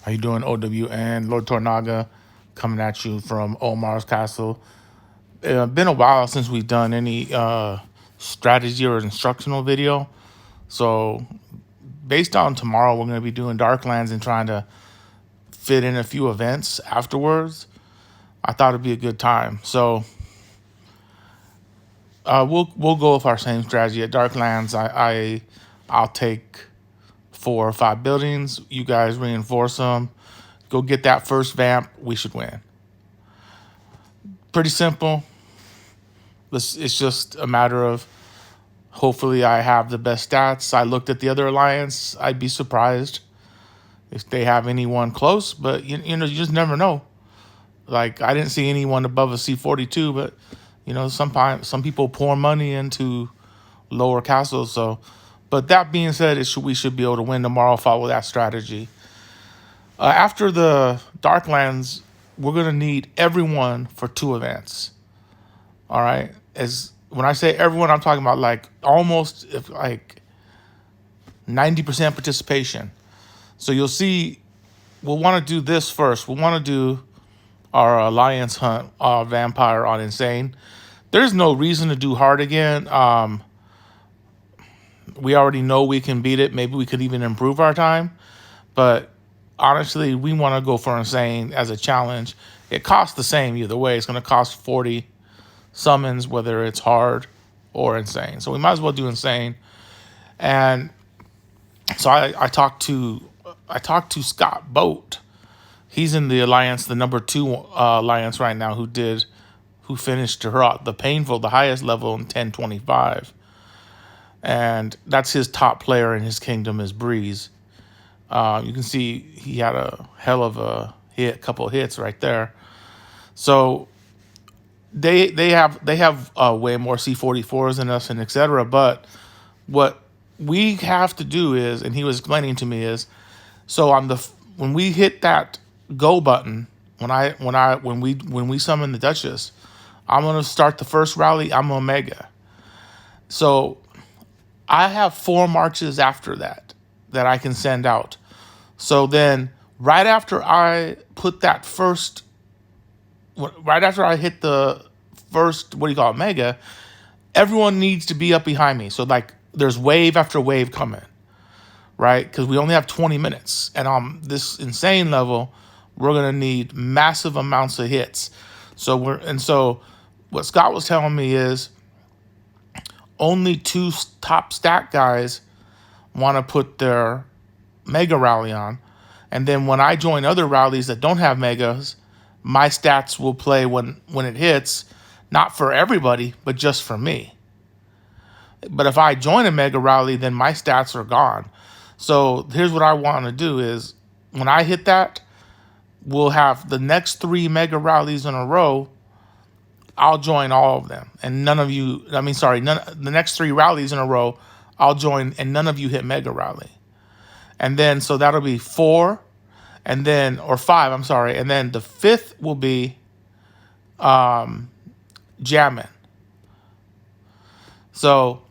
How you doing, OWN? Lord Tornaga coming at you from Omar's Castle. Been a while since we've done any strategy or instructional video. So based on tomorrow, we're going to be doing Darklands and trying to fit in a few events afterwards. I thought it'd be a good time. So we'll go with our same strategy at Darklands. I'll take 4 or 5 buildings. You guys reinforce them. Go get that first vamp. We should win. Pretty simple. It's just a matter of hopefully I have the best stats. I looked at the other alliance. I'd be surprised if they have anyone close, but you know, you just never know. Like, I didn't see anyone above a C42, but you know, sometimes some people pour money into lower castles. So, but that being said, we should be able to win tomorrow. Follow that strategy. After the Darklands, we're gonna need everyone for 2 events. All right. As when I say everyone, I'm talking about like almost like 90% participation. So you'll see, we'll want to do this first. We'll want to do our alliance hunt, vampire on insane. There's no reason to do hard again. We already know we can beat it. Maybe we could even improve our time. But honestly, we want to go for insane as a challenge. It costs the same either way. It's going to cost 40 summons, whether it's hard or insane. So we might as well do insane. And so I talked to Scott Boat. He's in the alliance, the number 2 alliance right now, who finished the highest level in 1025. And that's his top player in his kingdom is Breeze. You can see he had a hell of a couple of hits right there. So they have way more C44s than us and etc. But what we have to do is, and he was explaining to me is, so when we hit that go button, when we summon the Duchess, I'm gonna start the first rally. I'm Omega. So I have 4 marches after that I can send out. So then right after I hit the first, Mega, everyone needs to be up behind me. So like there's wave after wave coming, right? Because we only have 20 minutes. And on this insane level, we're going to need massive amounts of hits. So what Scott was telling me is only 2 top stack guys want to put their mega rally on. And then when I join other rallies that don't have megas, my stats will play when it hits, not for everybody, but just for me. But if I join a mega rally, then my stats are gone. So here's what I want to do is when I hit that, we'll have the next 3 mega rallies in a row. I'll join all of them. And the next 3 rallies in a row, I'll join and none of you hit mega rally. And then, so that'll be 4 and then, or 5, I'm sorry. And then the 5th will be jamming. So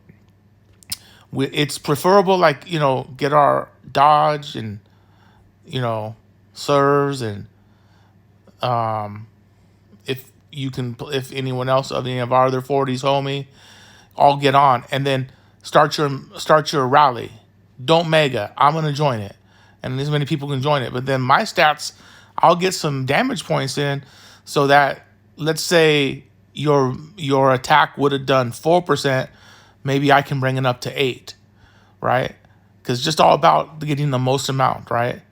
it's preferable, like, get our dodge and, serves and if anyone else of any of our other 40s, homie, all get on and then start your rally. Don't mega. I'm gonna join it, and as many people can join it. But then my stats, I'll get some damage points in, so that let's say your attack would have done 4%, maybe I can bring it up to 8, right? Because just all about getting the most amount, right?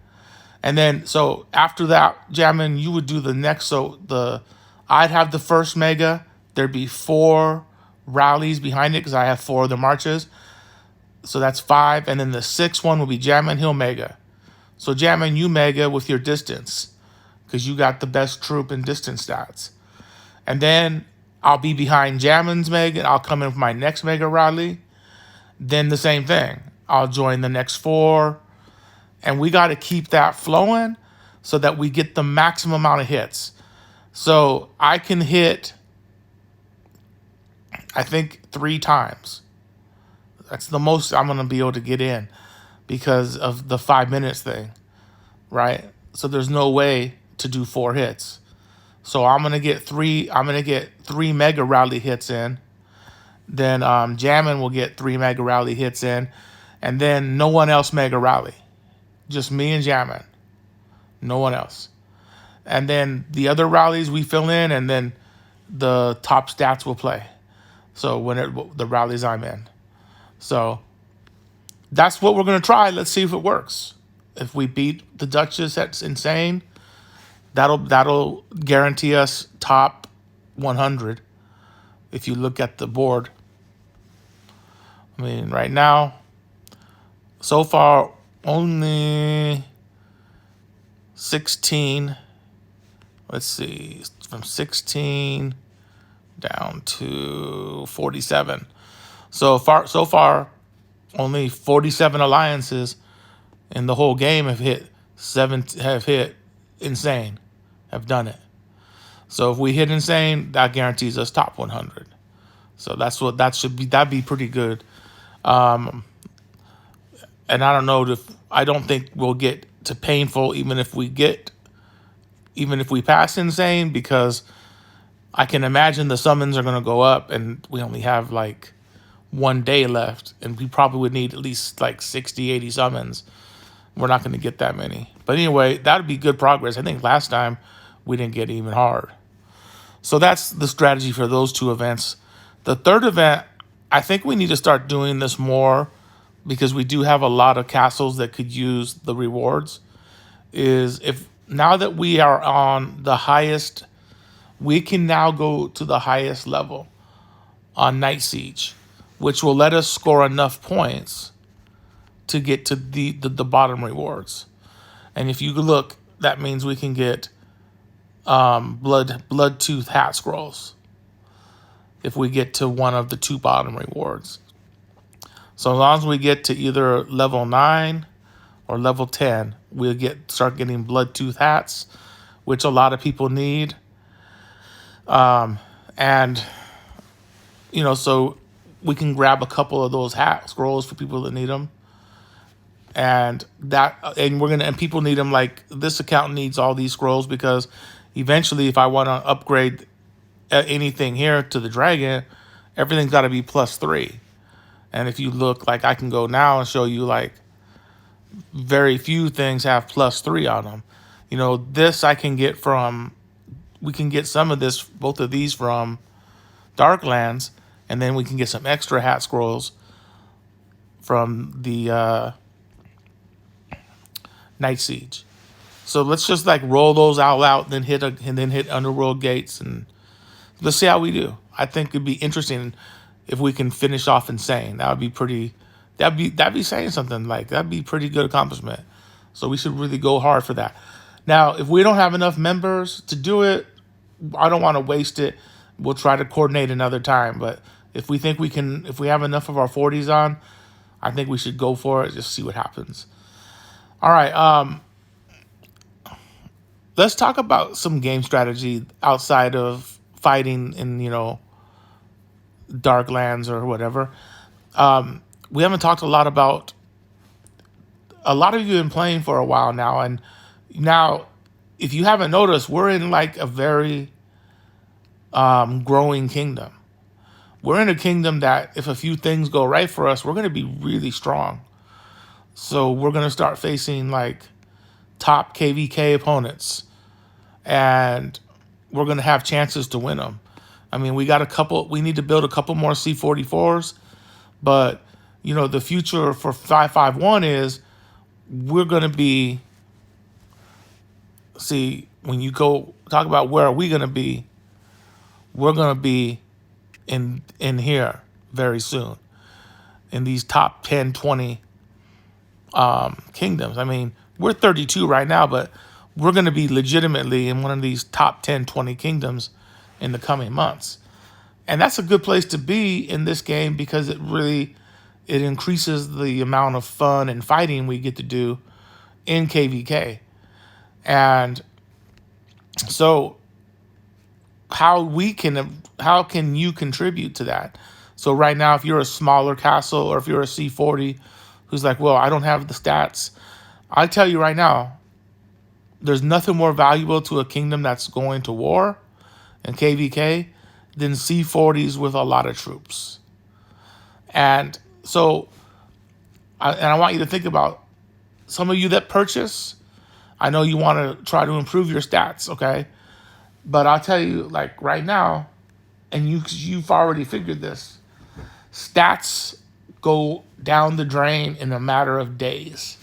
And then so after that, jamming, you would do the next. I'd have the first mega. There'd be 4 rallies behind it because I have 4 of the marches. So that's 5. And then the 6th one will be jamming, he'll mega. So jamming, you mega with your distance because you got the best troop and distance stats. And then I'll be behind Jammin's mega. I'll come in with my next mega rally. Then the same thing. I'll join the next 4. And we got to keep that flowing so that we get the maximum amount of hits. So I can hit, I think, 3 times. That's the most I'm going to be able to get in because of the 5 minutes thing, right? So there's no way to do 4 hits. So I'm gonna get 3. I'm gonna get 3 Mega Rally hits in. Then Jammin will get 3 Mega Rally hits in, and then no one else Mega Rally. Just me and Jammin. No one else. And then the other rallies we fill in, and then the top stats will play. So the rallies I'm in. So that's what we're gonna try. Let's see if it works. If we beat the Duchess, that's insane. That'll guarantee us top 100. If you look at the board, I mean, right now, so far only 16. Let's see, from 16 down to 47. So far, only 47 alliances in the whole game have hit insane, have done it. So if we hit insane, that guarantees us top 100. So that'd be pretty good. And I don't know I don't think we'll get to painful even if we pass insane, because I can imagine the summons are going to go up, and we only have like 1 day left, and we probably would need at least like 60, 80 summons. We're not going to get that many. But anyway, that would be good progress. I think last time we didn't get even hard. So that's the strategy for those 2 events. The third event, I think we need to start doing this more, because we do have a lot of castles that could use the rewards, is if now that we are on the highest, we can now go to the highest level on Night Siege, which will let us score enough points to get to the bottom rewards. And if you look, that means we can get blood tooth hat scrolls if we get to one of the 2 bottom rewards. So as long as we get to either level 9 or level 10, we'll start getting blood tooth hats, which a lot of people need. And so we can grab a couple of those hat scrolls for people that need them. And people need them. Like, this account needs all these scrolls, because eventually, if I want to upgrade anything here to the dragon, everything's got to be +3. And if you look, like, I can go now and show you, like, very few things have +3 on them. This we can get both of these from Darklands, and then we can get some extra hat scrolls from the Night Siege. So let's just like roll those out, then hit Underworld Gates, and let's see how we do. I think it'd be interesting if we can finish off insane. That would be pretty. That'd be saying something. Like, that'd be pretty good accomplishment. So we should really go hard for that. Now, if we don't have enough members to do it, I don't want to waste it. We'll try to coordinate another time. But if we think if we have enough of our 40s on, I think we should go for it. Just see what happens. All right. Let's talk about some game strategy outside of fighting in, Darklands or whatever. We haven't talked a lot about. A lot of you have been playing for a while now, and now, if you haven't noticed, we're in like a very growing kingdom. We're in a kingdom that, if a few things go right for us, we're going to be really strong. So we're going to start facing like top KVK opponents, and we're going to have chances to win them. I mean, we need to build a couple more C44s, but the future for 551 is we're going to be, when you go talk about where are we going to be, we're going to be in here very soon, in these top 10, 20 kingdoms. I mean, we're 32 right now, but we're going to be legitimately in one of these top 10, 20 kingdoms in the coming months. And that's a good place to be in this game, because it increases the amount of fun and fighting we get to do in KVK. And so how can you contribute to that? So right now, if you're a smaller castle, or if you're a C40 who's like, well, I don't have the stats, I tell you right now, there's nothing more valuable to a kingdom that's going to war and KVK than C40s with a lot of troops. And so, I want you to think about some of you that purchase. I know you want to try to improve your stats, okay? But I'll tell you, like right now, and you've already figured this, stats go down the drain in a matter of days.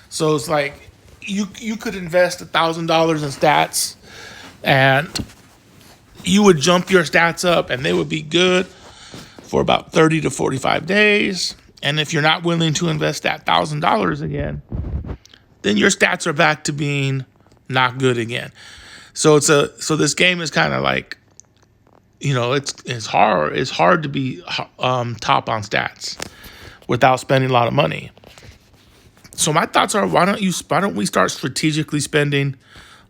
So it's like you could invest $1,000 in stats, and you would jump your stats up, and they would be good for about 30 to 45 days. And if you're not willing to invest that $1,000 again, then your stats are back to being not good again. So this game is kind of like, it's hard to be top on stats without spending a lot of money. So my thoughts are, why don't we start strategically spending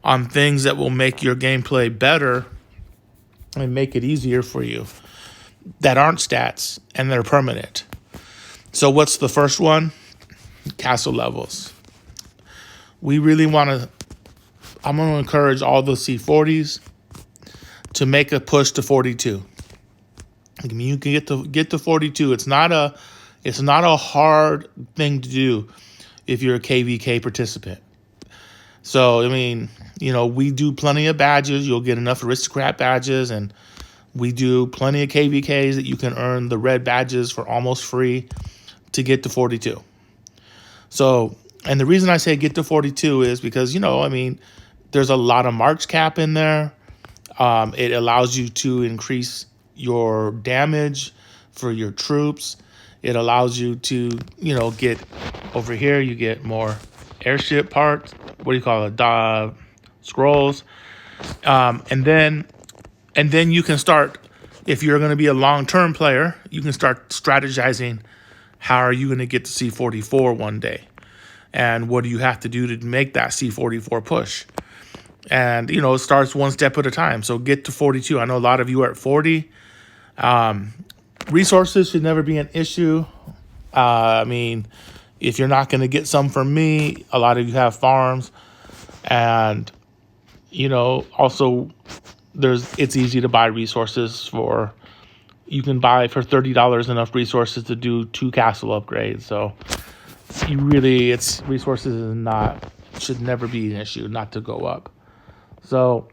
on things that will make your gameplay better and make it easier for you, that aren't stats and they're permanent. So what's the first one? Castle levels. We really want to, I'm going to encourage all the C40s to make a push to 42. I mean, you can get to 42. It's not a hard thing to do if you're a KVK participant. So, I mean, we do plenty of badges. You'll get enough Aristocrat badges, and we do plenty of KVKs that you can earn the red badges for almost free to get to 42. So, and the reason I say get to 42 is because, there's a lot of March cap in there. It allows you to increase your damage for your troops. It allows you to, get over here. You get more airship parts. What do you call it? Scrolls. And then you can start, if you're going to be a long-term player, you can start strategizing. How are you going to get to C44 one day? And what do you have to do to make that C44 push? And, it starts one step at a time. So get to 42. I know a lot of you are at 40. Resources should never be an issue. If you're not going to get some from me, a lot of you have farms. And, also it's easy to buy resources you can buy for $30 enough resources to do 2 castle upgrades. So resources should never be an issue, not to go up. So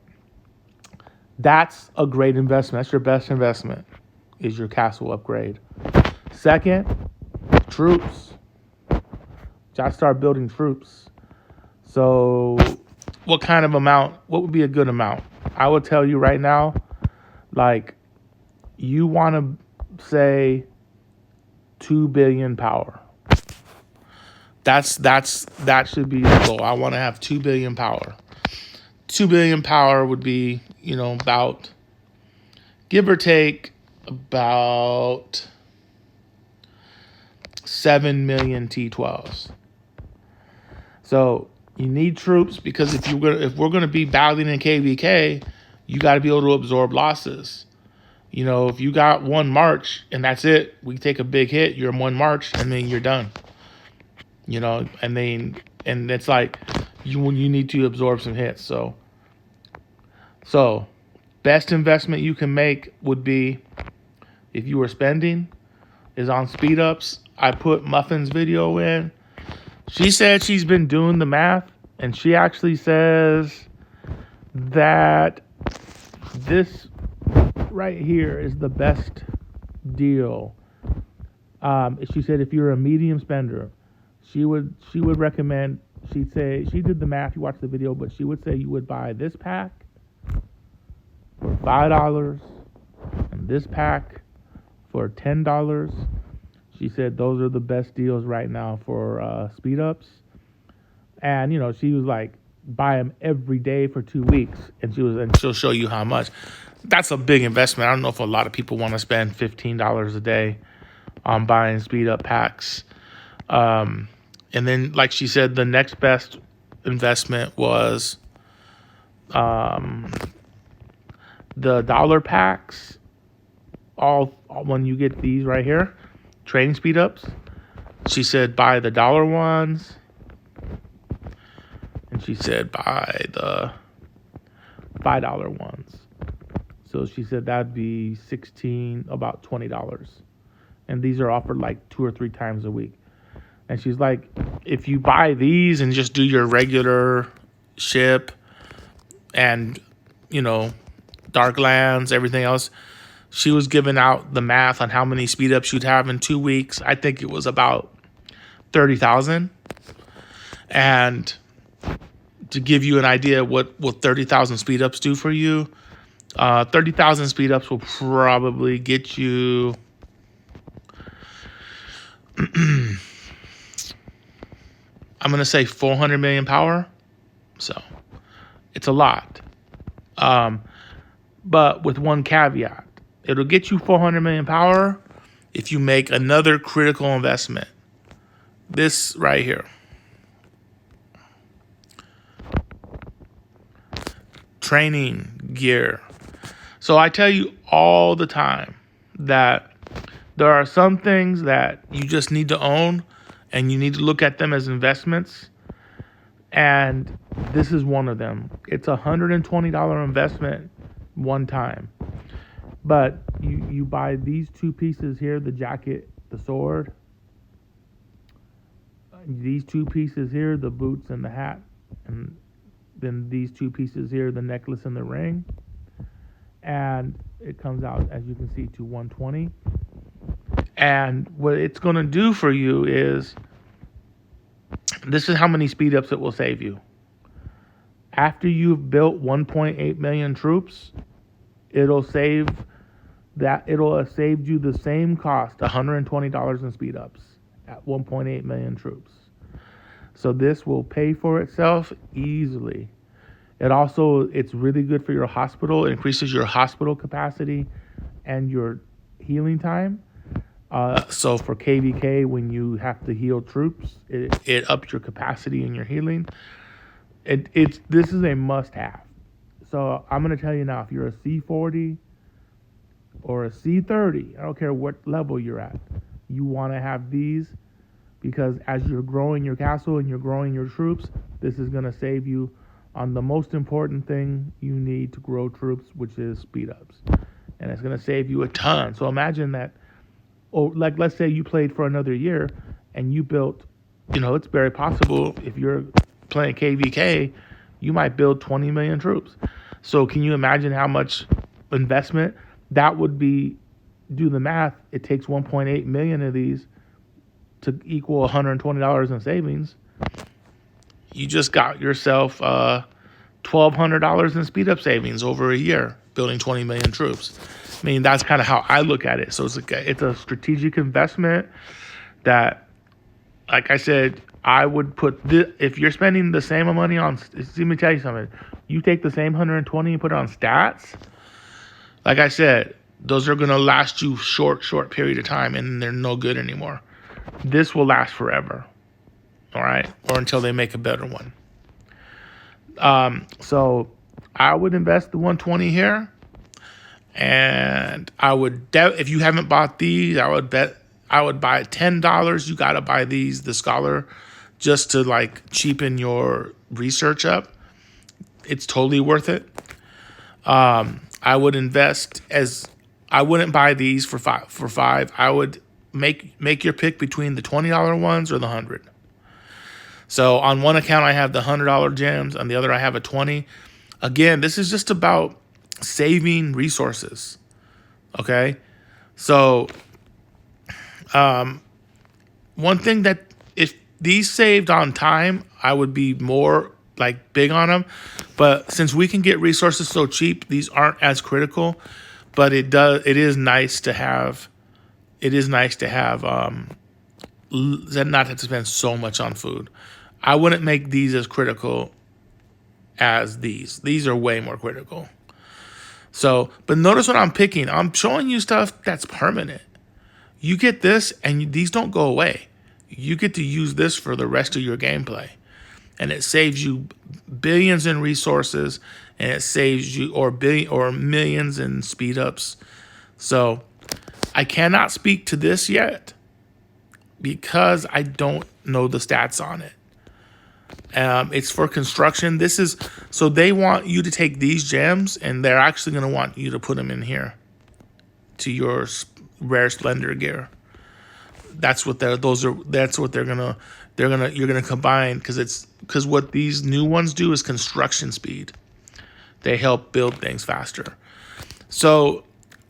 that's a great investment. That's your best investment, is your castle upgrade. Second, troops. Just start building troops. So what would be a good amount? I will tell you right now, like, you want to say 2 billion power. That should be the goal. I want to have 2 billion power. 2 billion power would be, about, give or take, about 7 million T12s. So you need troops, because if we're gonna be battling in KVK, you got to be able to absorb losses. If you got one march and that's it, we take a big hit, you're in one march, and then you're done. And it's like you need to absorb some hits. So best investment you can make would be, if you were spending, is on speed ups. I put Muffin's video in. She said she's been doing the math, and she actually says that this right here is the best deal. She said if you're a medium spender, she would recommend, she'd say, she did the math, you watched the video, but she would say you would buy this pack for $5 and this pack for $10. She said those are the best deals right now for speed ups. And she was like, buy them every day for 2 weeks, and she'll show you how much. That's a big investment. I don't know if a lot of people want to spend $15 a day on buying speed up packs. And then, like she said, the next best investment was the dollar packs. All when you get these right here, training speed ups. She said buy the dollar ones. And she said buy the $5 ones. So she said that'd be about $20. And these are offered like 2 or 3 times a week. And she's like, if you buy these and just do your regular ship and, Darklands, everything else, she was giving out the math on how many speed ups you'd have in 2 weeks. I think it was about 30,000. And to give you an idea what 30,000 speed ups do for you, 30,000 speed ups will probably get you I'm going to say 400 million power. So it's a lot. But with one caveat, it'll get you 400 million power if you make another critical investment. This right here. Training gear. So I tell you all the time that there are some things that you just need to own and you need to look at them as investments. And this is one of them. It's a $120 investment one time. But you buy these 2 pieces here, the jacket, the sword. These 2 pieces here, the boots and the hat. And then these 2 pieces here, the necklace and the ring. And it comes out, as you can see, to $120. And what it's going to do for you is, this is how many speed ups it will save you. After you've built 1.8 million troops, it'll have saved you the same cost, $120 in speed ups at 1.8 million troops. So this will pay for itself easily. It's really good for your hospital. It increases your hospital capacity and your healing time. So for KVK, when you have to heal troops, it ups your capacity and your healing. This is a must-have. So I'm going to tell you now, if you're a C40 or a C30, I don't care what level you're at, you want to have these, because as you're growing your castle and you're growing your troops, this is going to save you on the most important thing you need to grow troops, which is speed ups. And it's going to save you a ton. So imagine that. Like, let's say you played for another year and you built, it's very possible if you're playing KVK, you might build 20 million troops. So can you imagine how much investment that would be? Do the math. It takes 1.8 million of these to equal $120 in savings. You just got yourself $1,200 in speed up savings over a year building 20 million troops. I mean, that's kind of how I look at it. So it's a strategic investment that, like I said, I would put this, if you're spending the same money on, let me tell you something. You take the same 120 and put it on stats. Like I said, those are going to last you short period of time, and they're no good anymore. This will last forever. All right. Or until they make a better one. So I would invest the 120 here. And I would, if you haven't bought these, I would buy $10. You got to buy these, the Scholar, just to like cheapen your research up. It's totally worth it. I would invest I wouldn't buy these for five. I would make your pick between the $20 ones or the 100. So on one account, I have the $100 gems. On the other, I have a 20. Again, this is just about saving resources. Okay. So, one thing that if these saved on time, I would be more like big on them. But since we can get resources so cheap, these aren't as critical. But it is nice to have. Not have to spend so much on food. I wouldn't make these as critical as these. These are way more critical. So, but notice what I'm picking. I'm showing you stuff that's permanent. You get this, and these don't go away. You get to use this for the rest of your gameplay. And it saves you billions in resources, and it saves you or millions in speed ups. So I cannot speak to this yet because I don't know the stats on it. It's for construction. So they want you to take these gems, and they're actually going to want you to put them in here to your rare splendor gear. That's what you're gonna combine, because what these new ones do is construction speed. They help build things faster. So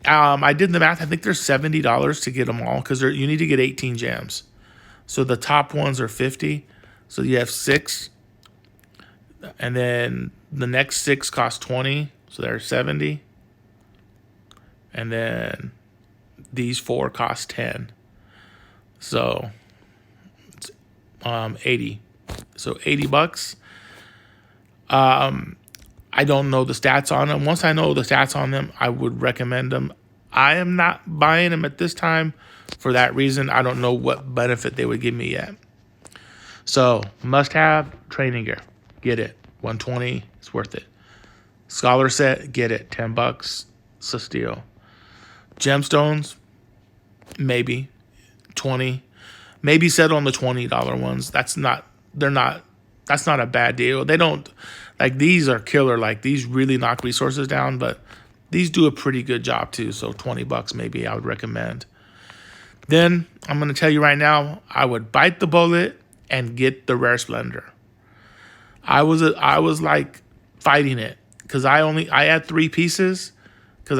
I did the math. I think they're $70 to get them all, because you need to get 18 gems. So the top ones are 50. So you have 6, and then the next 6 cost 20. So they're 70, and then these 4 cost 10. So it's 80. So $80. I don't know the stats on them. Once I know the stats on them, I would recommend them. I am not buying them at this time for that reason. I don't know what benefit they would give me yet. So must have training gear. Get it. $120. It's worth it. Scholar set. Get it. $10. It's a steal. Gemstones. Maybe. 20. Maybe settle on the $20 ones. That's not a bad deal. They don't, like, these are killer. Like, these really knock resources down, but these do a pretty good job too. So $20 maybe I would recommend. Then I'm going to tell you right now, I would bite the bullet and get the rare splendor. I was like fighting it, because I had 3 pieces, because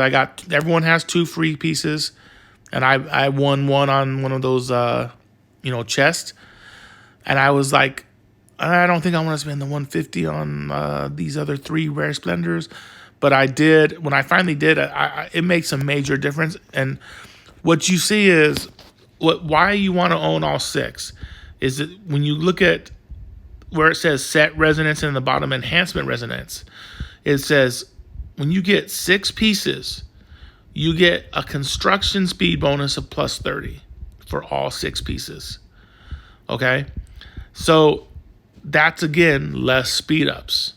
everyone has 2 free pieces, and I won one on one of those chests, and I was like, I don't think I want to spend the $150 on these other 3 rare splendors, but I did. When I finally did, it makes a major difference. And what you see is why you want to own all 6 is that when you look at where it says set resonance and in the bottom enhancement resonance, it says when you get 6 pieces, you get a construction speed bonus of plus 30 for all 6 pieces. Okay, so that's, again, less speed ups.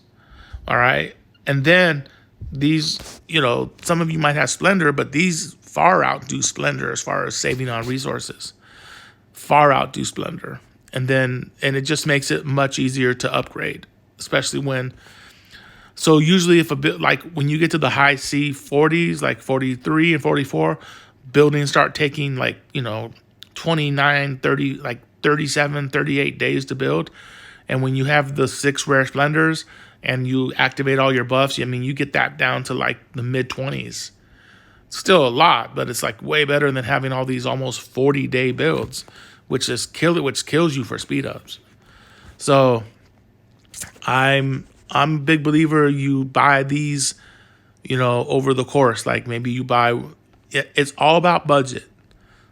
All right. And then these, some of you might have splendor, but these far outdo splendor as far as saving on resources. Far outdo splendor. And it just makes it much easier to upgrade, especially so usually if a bit, like when you get to the high C40s, like 43 and 44, buildings start taking 29, 30, like 37, 38 days to build. And when you have the 6 rare splendors and you activate all your buffs, you get that down to like the mid-20s. Still a lot, but it's like way better than having all these almost 40-day builds, which kills you for speed ups. So I'm a big believer you buy these, over the course. Like maybe you buy, it's all about budget.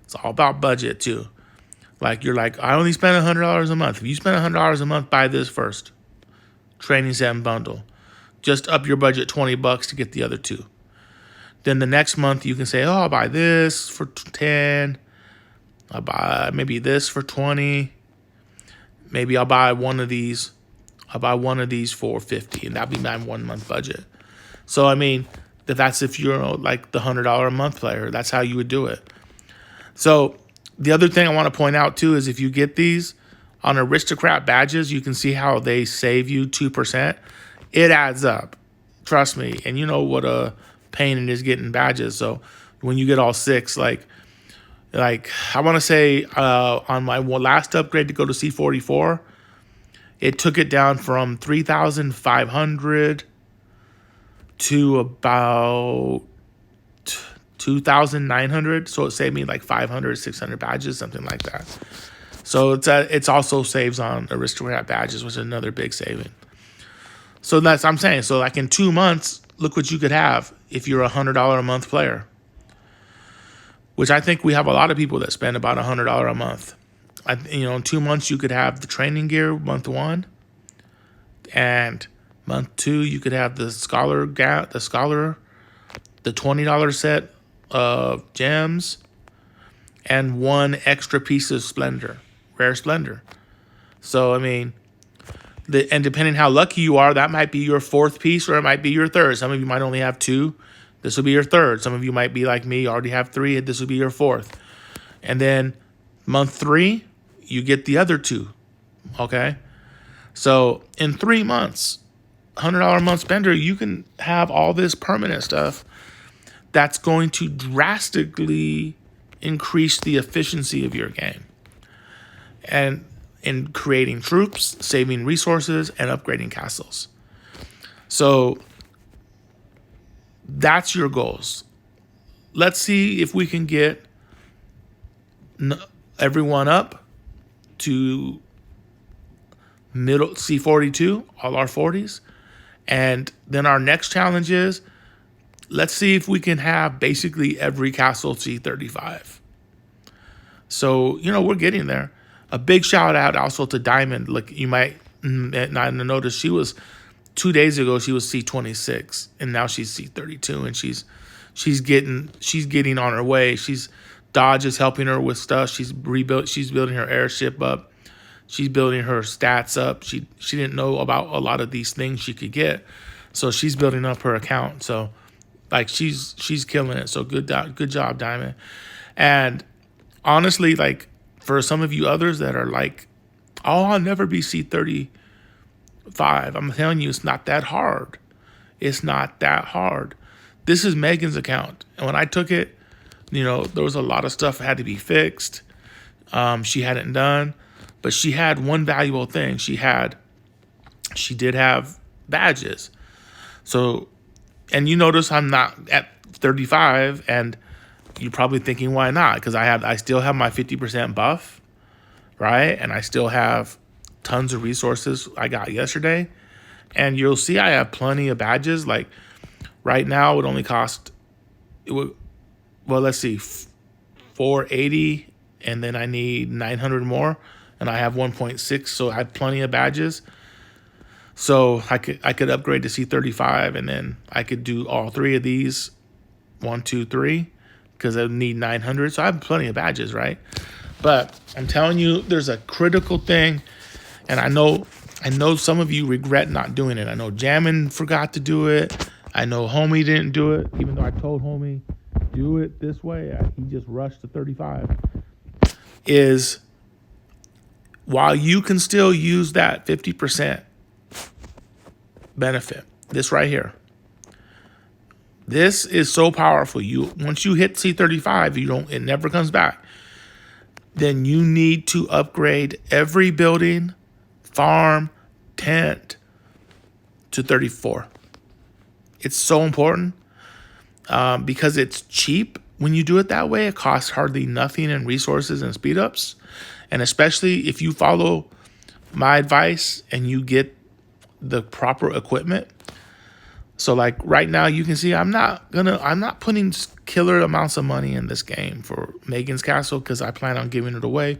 It's all about budget too. Like you're like, I only spend $100 a month. If you spend $100 a month, buy this first. Training set and bundle. Just up your budget $20 to get the other 2. Then the next month you can say, oh, I'll buy this for 10. I'll buy maybe this for 20. Maybe I'll buy one of these. I'll buy one of these for 50, and that'll be my 1 month budget. So that's if you're like the $100 a month player. That's how you would do it. So the other thing I want to point out too is if you get these on Aristocrat Badges, you can see how they save you 2%. It adds up. Trust me. And you know what a pain it is getting badges. So when you get all 6, like I want to say on my last upgrade to go to C44, it took it down from 3,500 to about 2,900. So it saved me like 500, 600 badges, something like that. So it's also saves on Aristocrat Badges, which is another big saving. So that's I'm saying. So like in 2 months, look what you could have if you're a $100 a month player. Which I think we have a lot of people that spend about $100 a month. In 2 months you could have the training gear month 1, and month 2 you could have the scholar, the $20 set of gems, and 1 extra piece of splendor, rare splendor. So and depending how lucky you are, that might be your 4th piece or it might be your 3rd. Some of you might only have 2. This will be your 3rd. Some of you might be like me, already have 3. This will be your 4th. And then month 3, you get the other 2. Okay? So in 3 months, $100 a month spender, you can have all this permanent stuff that's going to drastically increase the efficiency of your game and in creating troops, saving resources, and upgrading castles. So that's your goals. Let's see if we can get everyone up to middle C42, all our 40s. And then our next challenge is, let's see if we can have basically every castle C35. So, we're getting there. A big shout out also to Diamond. Like, you might not notice, she was 2 days ago, she was C26, and now she's C32, and she's getting on her way. Dodge is helping her with stuff. She's building her airship up. She's building her stats up. She didn't know about a lot of these things she could get, so she's building up her account. So, like, she's killing it. So good job, Diamond. And honestly, like, for some of you others that are like, oh, I'll never be C35, I'm telling you, it's not that hard. It's not that hard. This is Megan's account, and when I took it, there was a lot of stuff that had to be fixed. She hadn't done, but she had one valuable thing. She did have badges. So, and you notice I'm not at 35, and you're probably thinking, why not? Because I still have my 50% buff, right? And I still have tons of resources I got yesterday. And you'll see I have plenty of badges. Like, right now, it would only cost, let's see, 480, and then I need 900 more, and I have 1.6, so I have plenty of badges. So I could upgrade to C35, and then I could do all 3 of these, 1, 2, 3, because I need 900. So I have plenty of badges, right? But I'm telling you, there's a critical thing, and I know some of you regret not doing it. I know Jammin forgot to do it. I know Homie didn't do it, even though I told Homie, do it this way. He just rushed to 35. Is while you can still use that 50% benefit, this right here, this is so powerful. Once you hit C35, it never comes back. Then you need to upgrade every building, farm, tent to 34. It's so important because it's cheap. When you do it that way, it costs hardly nothing in resources and speed ups. And especially if you follow my advice and you get the proper equipment. So like right now, you can see I'm not putting killer amounts of money in this game for Megan's castle because I plan on giving it away.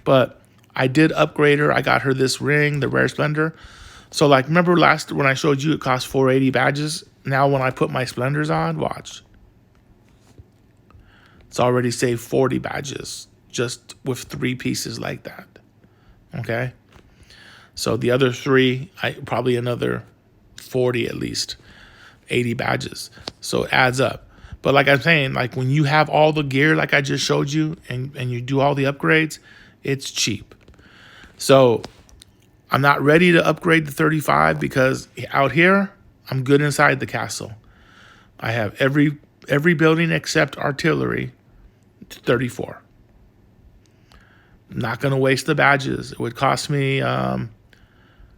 But I did upgrade her. I got her this ring, the Rare Splendor. So like, remember when I showed you it cost 480 badges? Now when I put my Splendors on, watch. It's already saved 40 badges just with 3 pieces like that. Okay? So the other 3, probably another 40 at least, 80 badges. So it adds up. But like I'm saying, like when you have all the gear like I just showed you and you do all the upgrades, it's cheap. So I'm not ready to upgrade to 35 because out here, I'm good inside the castle. I have every building except artillery to 34. I'm not going to waste the badges. It would cost me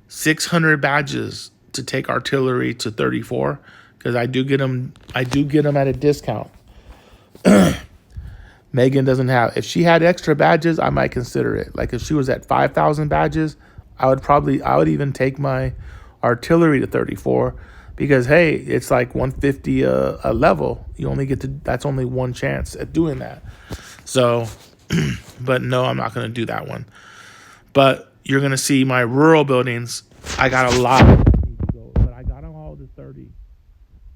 600 badges to take artillery to 34 because I do get them at a discount. Megan doesn't have. If she had extra badges, I might consider it. Like if she was at 5,000 badges, I would even take my artillery to 34 because hey, it's like 150 a level. You only that's only one chance at doing that. So, but no, I'm not going to do that one. But you're going to see my rural buildings. I got a lot of need to go, but I got them all to 30.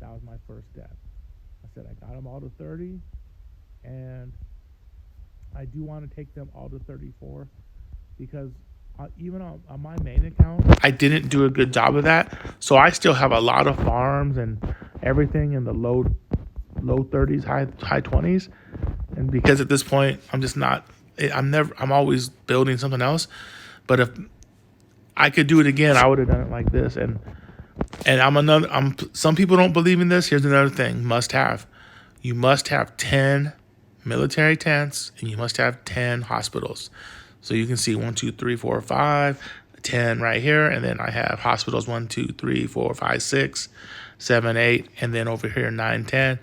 That was my first step. I said I got them all to 30, and I do want to take them all to 34 because even on my main account, I didn't do a good job of that. So I still have a lot of farms and everything in the low 30s, high 20s. And because at this point, I'm always building something else. But if I could do it again, I would have done it like this. And some people don't believe in this. Here's another thing, must have. You must have 10 military tents and you must have 10 hospitals. So you can see 1, 2, 3, 4, 5, 10 right here. And then I have hospitals 1, 2, 3, 4, 5, 6, 7, 8, and then over here 9, 10.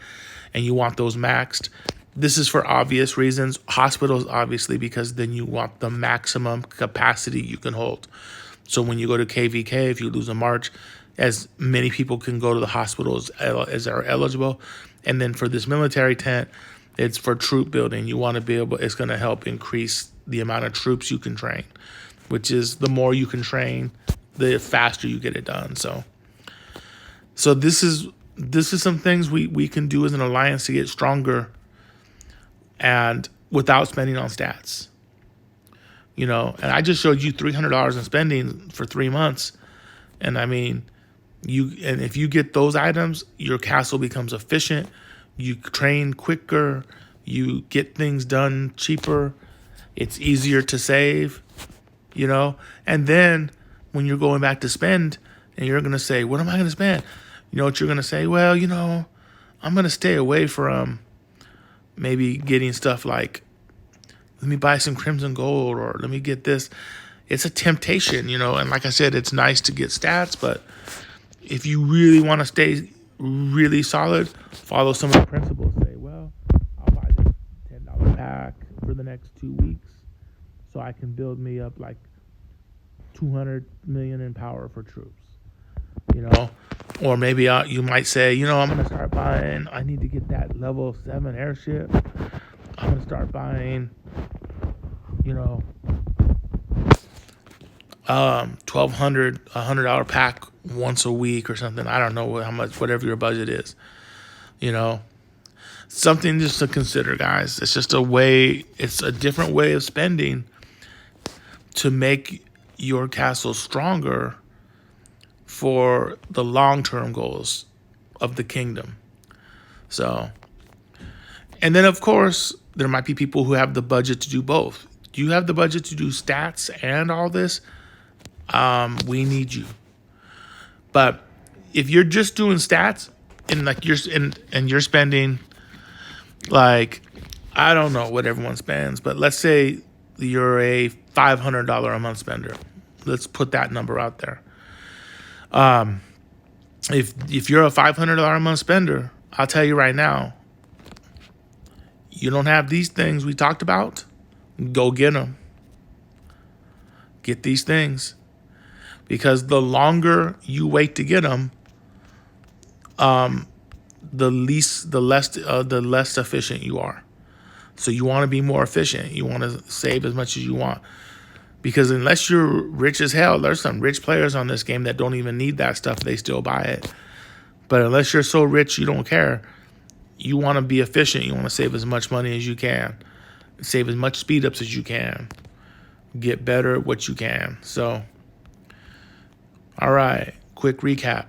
And you want those maxed. This is for obvious reasons. Hospitals, obviously, because then you want the maximum capacity you can hold. So when you go to KVK, if you lose a march, as many people can go to the hospitals as are eligible. And then for this military tent, it's for troop building. You want to be able, it's going to help increase the amount of troops you can train, which is the more you can train, the faster you get it done. So this is some things we can do as an alliance to get stronger and without spending on stats. And I just showed you $300 in spending for 3 months. And I mean, if you get those items, your castle becomes efficient. You train quicker. You get things done cheaper. It's easier to save, And then when you're going back to spend and you're going to say, what am I going to spend? You know what you're going to say? Well, I'm going to stay away from maybe getting stuff like, let me buy some crimson gold or let me get this. It's a temptation, and like I said, it's nice to get stats, but if you really want to stay really solid, follow some of the principles. Say, well, I'll buy this $10 pack for the next 2 weeks so I can build me up like 200 million in power for troops, Or maybe you might say, I'm going to start buying, I need to get that level 7 airship. I'm going to start buying, $1,200 pack once a week or something. I don't know how much, whatever your budget is, something just to consider, guys. It's just it's a different way of spending to make your castle stronger for the long-term goals of the kingdom. So, and then of course, there might be people who have the budget to do both. Do you have the budget to do stats and all this? We need you. But if you're just doing stats and you're spending like, I don't know what everyone spends, but let's say you're a $500 a month spender. Let's put that number out there. If you're a $500 a month spender, I'll tell you right now, you don't have these things we talked about, go get them. Get these things. Because the longer you wait to get them, the less efficient you are. So you want to be more efficient. You want to save as much as you want. Because unless you're rich as hell, there's some rich players on this game that don't even need that stuff. They still buy it. But unless you're so rich you don't care, you want to be efficient. You want to save as much money as you can. Save as much speed ups as you can. Get better at what you can. So, all right, quick recap.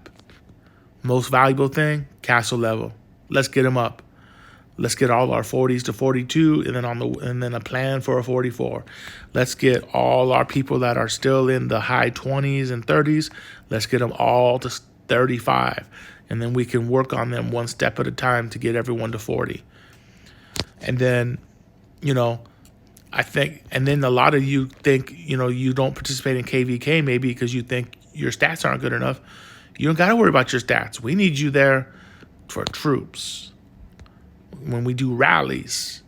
Most valuable thing, castle level. Let's get them up. Let's get all our 40s to 42, and then a plan for a 44. Let's get all our people that are still in the high 20s and 30s. Let's get them all to 35, and then we can work on them one step at a time to get everyone to 40. And then, I think, and then a lot of you think, you don't participate in KVK maybe because you think your stats aren't good enough. You don't got to worry about your stats. We need you there for troops. When we do rallies,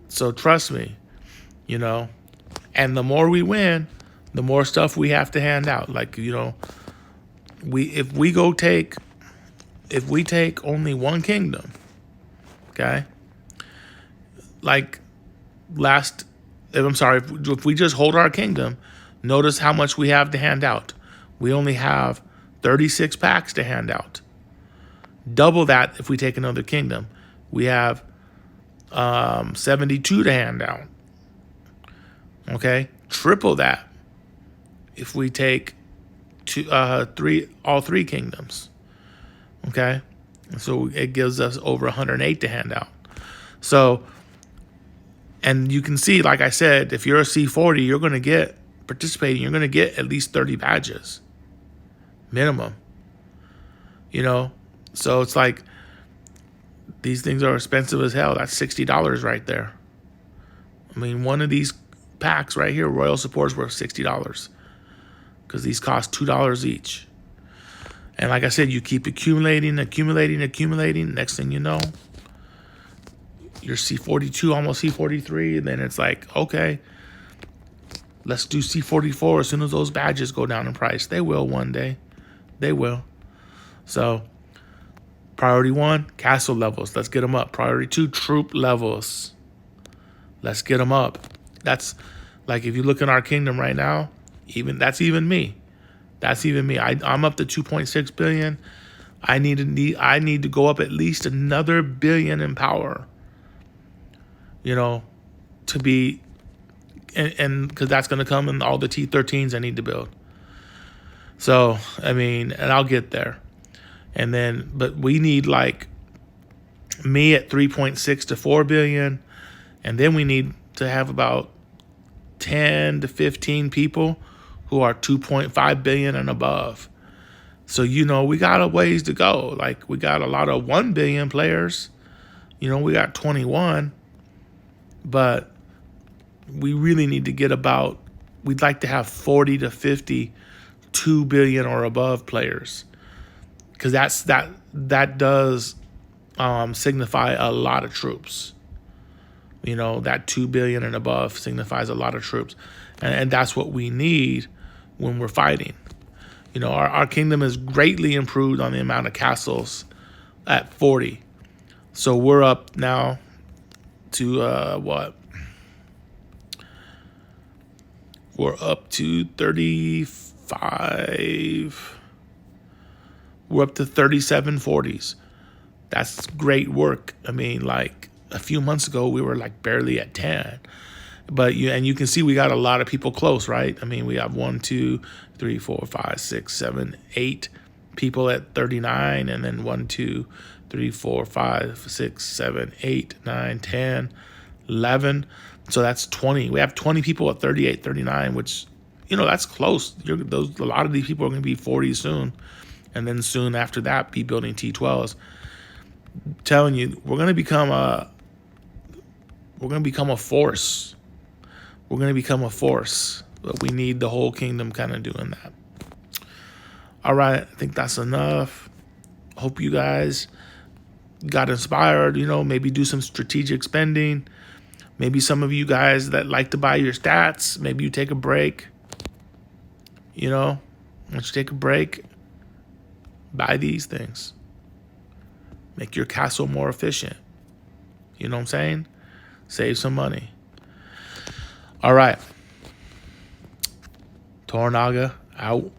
so trust me, and the more we win, the more stuff we have to hand out. Like, if we take only one kingdom, okay, like if we just hold our kingdom, notice how much we have to hand out. We only have 36 packs to hand out. Double that if we take another kingdom. We have 72 to hand out. Okay? Triple that if we take all three kingdoms. Okay? So it gives us over 108 to hand out. So, and you can see, like I said, if you're a C40, you're going to get participating, you're going to get at least 30 badges minimum. You know, so it's like these things are expensive as hell. That's $60 right there. I mean, one of these packs right here, Royal Support, is worth $60 because these cost $2 each. And like I said, you keep accumulating. Next thing you know, you're C42, almost C43, and then it's like, okay, let's do C44 as soon as those badges go down in price. They will one day. They will. So, priority 1, castle levels. Let's get them up. Priority 2, troop levels. Let's get them up. That's like if you look in our kingdom right now, that's even me. That's even me. I'm up to 2.6 billion. I need to go up at least another billion in power. You know, to be and because that's going to come in all the T13s I need to build. So, I mean, and I'll get there. And then, but we need like me at 3.6 to 4 billion. And then we need to have about 10 to 15 people who are 2.5 billion and above. So, you know, we got a ways to go. Like, we got a lot of 1 billion players. You know, we got 21. But we really need to get about, we'd like to have 40 to 50 2 billion or above players. Because that does signify a lot of troops. You know, that 2 billion and above signifies a lot of troops. And that's what we need when we're fighting. You know, our kingdom is greatly improved on the amount of castles at 40. So we're up now to what? We're up to 35. We're up to 37 40s. That's great work. I mean, like a few months ago, we were like barely at 10. But you can see we got a lot of people close, right? I mean, we have 1, 2, 3, 4, 5, 6, 7, 8 people at 39, and then 1, 2, 3, 4, 5, 6, 7, 8, 9, 10, 11. So that's 20. We have 20 people at 38, 39, which, you know, that's close. A lot of these people are going to be 40 soon. And then soon after that, be building T12s. I'm telling you, we're going to become a force. We're going to become a force. But we need the whole kingdom kind of doing that. All right, I think that's enough. Hope you guys got inspired, you know, maybe do some strategic spending. Maybe some of you guys that like to buy your stats, maybe you take a break. You know, once you take a break, buy these things. Make your castle more efficient. You know what I'm saying? Save some money. All right. Toranaga out.